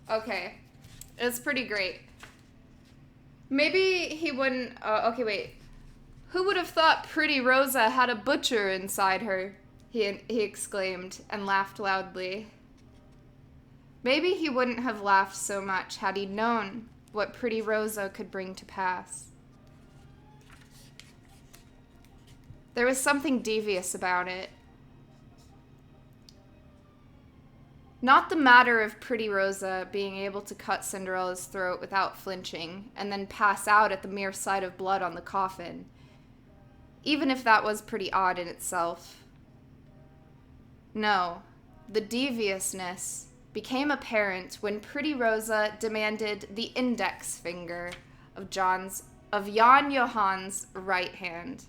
Okay. It's pretty great. Maybe he wouldn't... okay, wait. Who would have thought Pretty Rosa had a butcher inside her? He exclaimed and laughed loudly. Maybe he wouldn't have laughed so much had he known what Pretty Rosa could bring to pass. There was something devious about it. Not the matter of Pretty Rosa being able to cut Cinderella's throat without flinching and then pass out at the mere sight of blood on the coffin, even if that was pretty odd in itself. No, the deviousness became apparent when Pretty Rosa demanded the index finger of Jan Johann's right hand.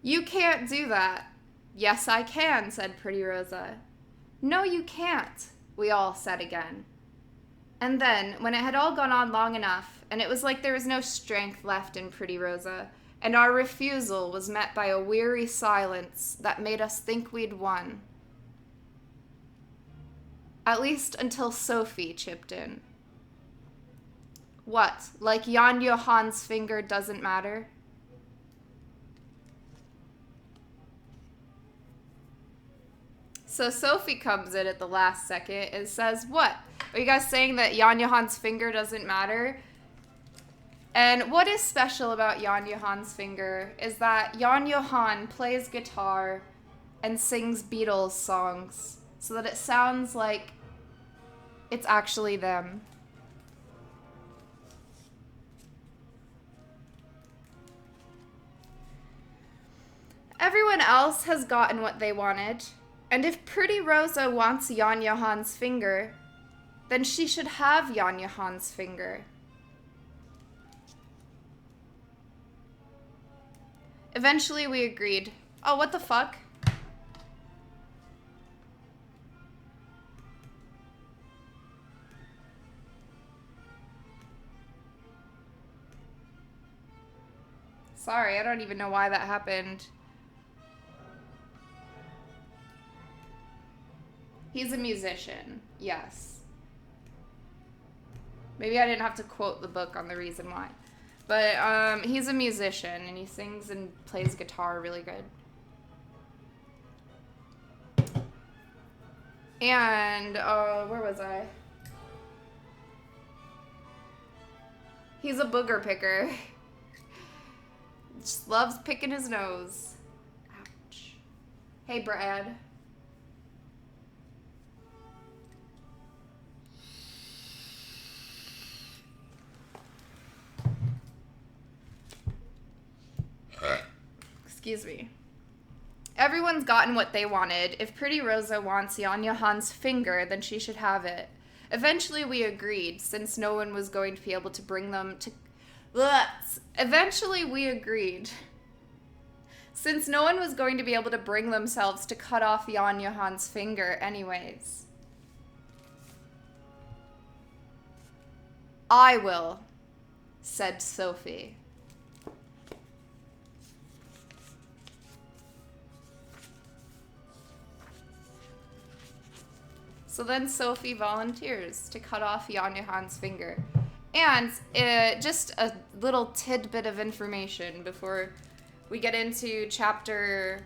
You can't do that. Yes, I can, said Pretty Rosa. No, you can't, we all said again. And then, when it had all gone on long enough, and it was like there was no strength left in Pretty Rosa, and our refusal was met by a weary silence that made us think we'd won. At least until Sophie chipped in. What, like Jan Johann's finger doesn't matter? So Sophie comes in at the last second and says, what? Are you guys saying that Jan Johann's finger doesn't matter? And what is special about Jan Johann's finger is that Jan Johann plays guitar and sings Beatles songs so that it sounds like it's actually them. Everyone else has gotten what they wanted. And if Pretty Rosa wants Jan Johann's finger, then she should have Jan Johann's finger. Eventually we agreed. Oh, what the fuck? Sorry, I don't even know why that happened. He's a musician, yes. Maybe I didn't have to quote the book on the reason why. But he's a musician, and he sings and plays guitar really good. And, where was I? He's a booger picker. Just loves picking his nose. Ouch. Hey, Brad. Excuse me. Everyone's gotten what they wanted. If Pretty Rosa wants Jan Johann's finger, then she should have it. Eventually we agreed, since no one was going to be able to bring them to... Eventually we agreed. Since no one was going to be able to bring themselves to cut off Jan Johann's finger anyways. I will, said Sophie. So then Sophie volunteers to cut off Jan Johann's finger. And just a little tidbit of information before we get into chapter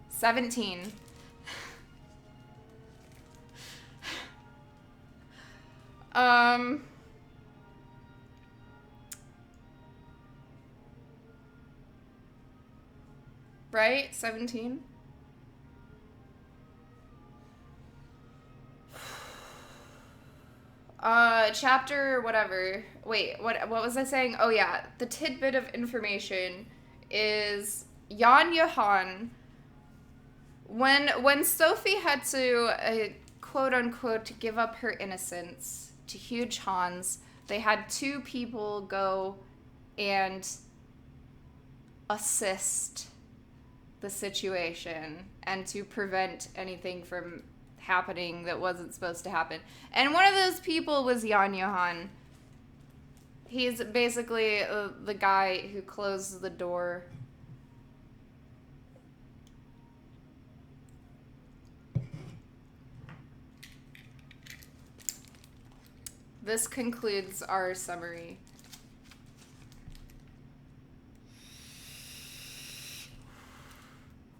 17. Right? 17? Chapter whatever. Wait, what was I saying? Oh yeah, the tidbit of information is Jan Johann. When Sophie had to quote unquote give up her innocence to Huge Hans, they had two people go and assist the situation and to prevent anything from happening that wasn't supposed to happen. And one of those people was Jan Johan. He's basically the guy who closed the door. This concludes our summary.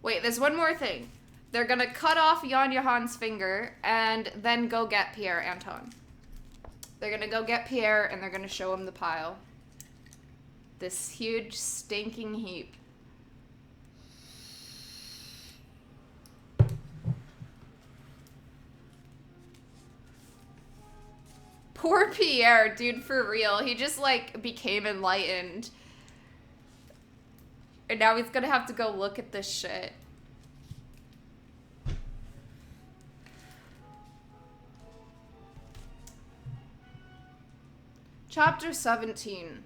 Wait, there's one more thing. They're gonna cut off Jan Johan's finger and then go get Pierre Anton. They're gonna go get Pierre and they're gonna show him the pile. This huge stinking heap. Poor Pierre, dude, for real. He just, like, became enlightened. And now he's gonna have to go look at this shit. Chapter 17.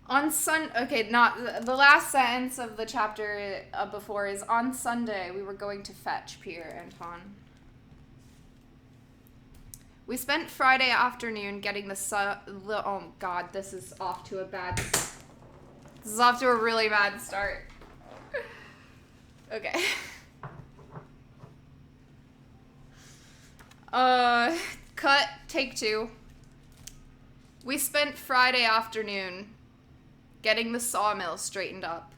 Okay, not the last sentence of the chapter before is, on Sunday we were going to fetch Pierre Anton. We spent Friday afternoon getting oh god, this is off to a really bad start. Okay. Cut, take 2. We spent Friday afternoon getting the sawmill straightened up.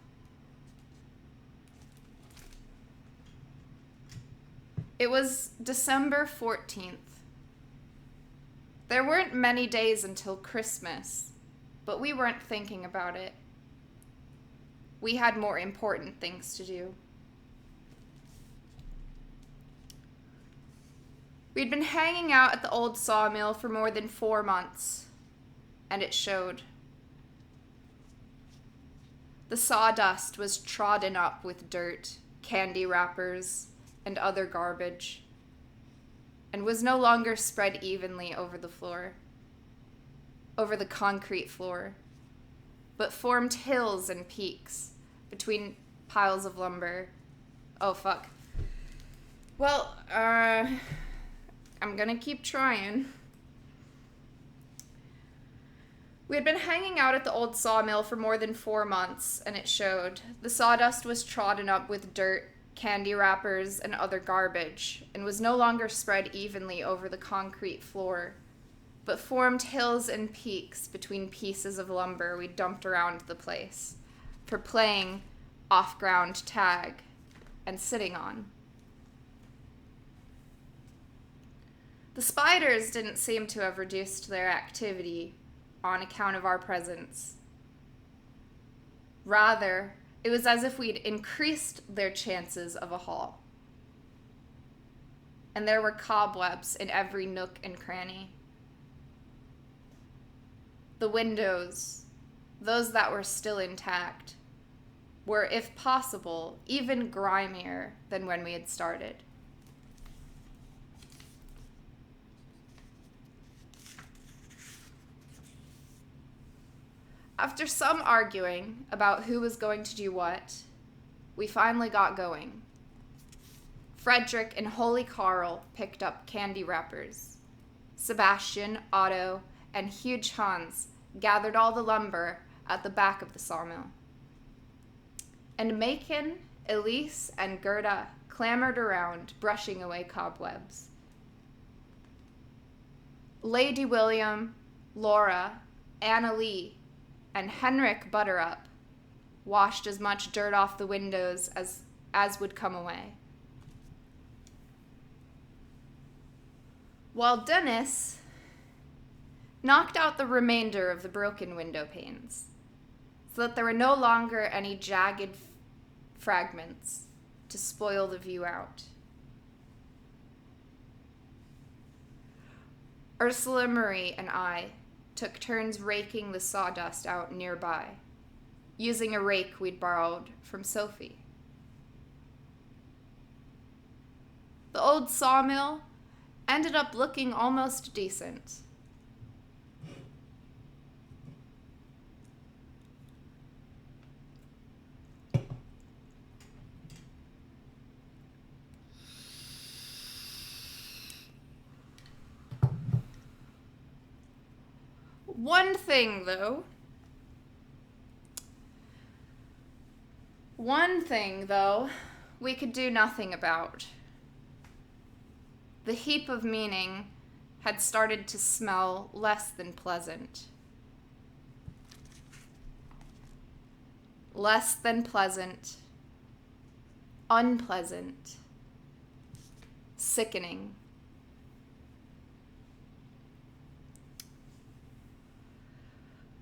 It was December 14th. There weren't many days until Christmas, but we weren't thinking about it. We had more important things to do. We'd been hanging out at the old sawmill for more than 4 months, and it showed. The sawdust was trodden up with dirt, candy wrappers, and other garbage, and was no longer spread evenly over the floor, over the concrete floor, but formed hills and peaks between piles of lumber. Oh, fuck. Well, I'm gonna keep trying. We had been hanging out at the old sawmill for more than 4 months, and it showed. The sawdust was trodden up with dirt, candy wrappers, and other garbage, and was no longer spread evenly over the concrete floor, but formed hills and peaks between pieces of lumber we dumped around the place for playing off-ground tag and sitting on. The spiders didn't seem to have reduced their activity on account of our presence. Rather, it was as if we'd increased their chances of a haul. And there were cobwebs in every nook and cranny. The windows, those that were still intact, were, if possible, even grimier than when we had started. After some arguing about who was going to do what, we finally got going. Frederick and Holy Carl picked up candy wrappers. Sebastian, Otto, and Huge Hans gathered all the lumber at the back of the sawmill. And Macon, Elise, and Gerda clambered around, brushing away cobwebs. Lady William, Laura, Anna Lee, and Henrik Butterup washed as much dirt off the windows as would come away. While Dennis knocked out the remainder of the broken window panes, so that there were no longer any jagged fragments to spoil the view out. Ursula Marie and I took turns raking the sawdust out nearby, using a rake we'd borrowed from Sophie. The old sawmill ended up looking almost decent. One thing, though, we could do nothing about. The heap of meaning had started to smell less than pleasant. Less than pleasant. Unpleasant. Sickening.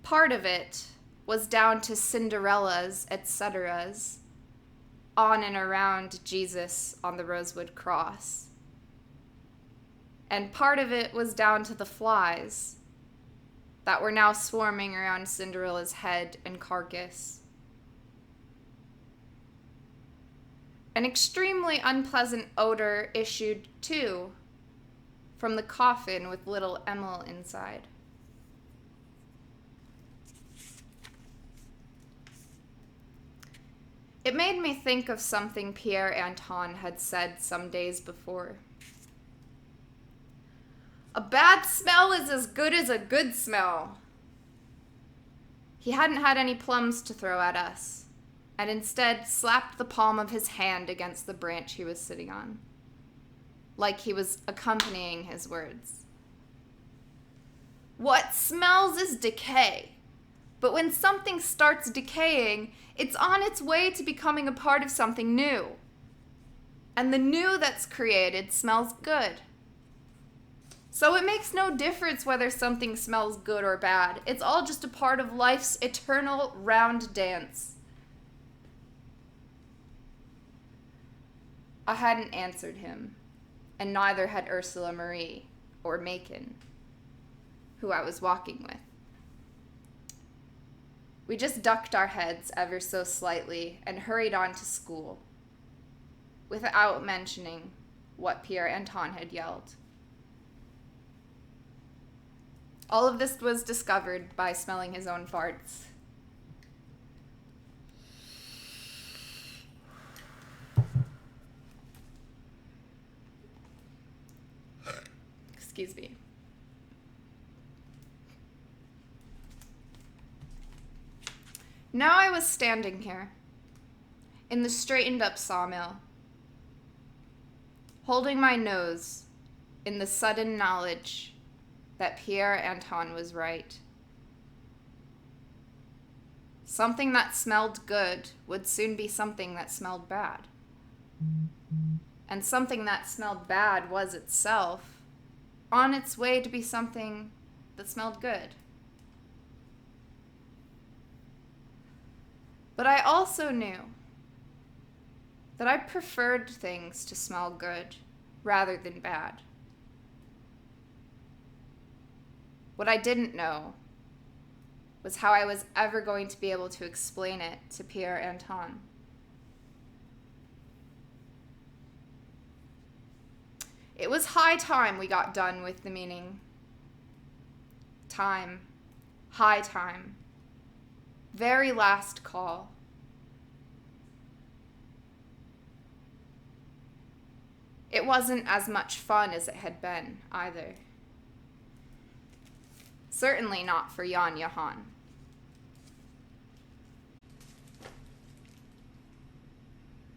Part of it was down to Cinderella's etceteras on and around Jesus on the rosewood cross. And part of it was down to the flies that were now swarming around Cinderella's head and carcass. An extremely unpleasant odor issued, too, from the coffin with little Emil inside. It made me think of something Pierre Anton had said some days before. A bad smell is as good as a good smell. He hadn't had any plums to throw at us, and instead slapped the palm of his hand against the branch he was sitting on, like he was accompanying his words. What smells is decay, but when something starts decaying, it's on its way to becoming a part of something new. And the new that's created smells good. So it makes no difference whether something smells good or bad. It's all just a part of life's eternal round dance. I hadn't answered him, and neither had Ursula Marie or Macon, who I was walking with. We just ducked our heads ever so slightly and hurried on to school, without mentioning what Pierre Anton had yelled. All of this was discovered by smelling his own farts. Excuse me. Now I was standing here, in the straightened-up sawmill, holding my nose in the sudden knowledge that Pierre Anton was right. Something that smelled good would soon be something that smelled bad. And something that smelled bad was itself on its way to be something that smelled good. But I also knew that I preferred things to smell good rather than bad. What I didn't know was how I was ever going to be able to explain it to Pierre Anton. It was high time we got done with the meaning. Time. High time. Very last call. It wasn't as much fun as it had been, either. Certainly not for Jan Johan.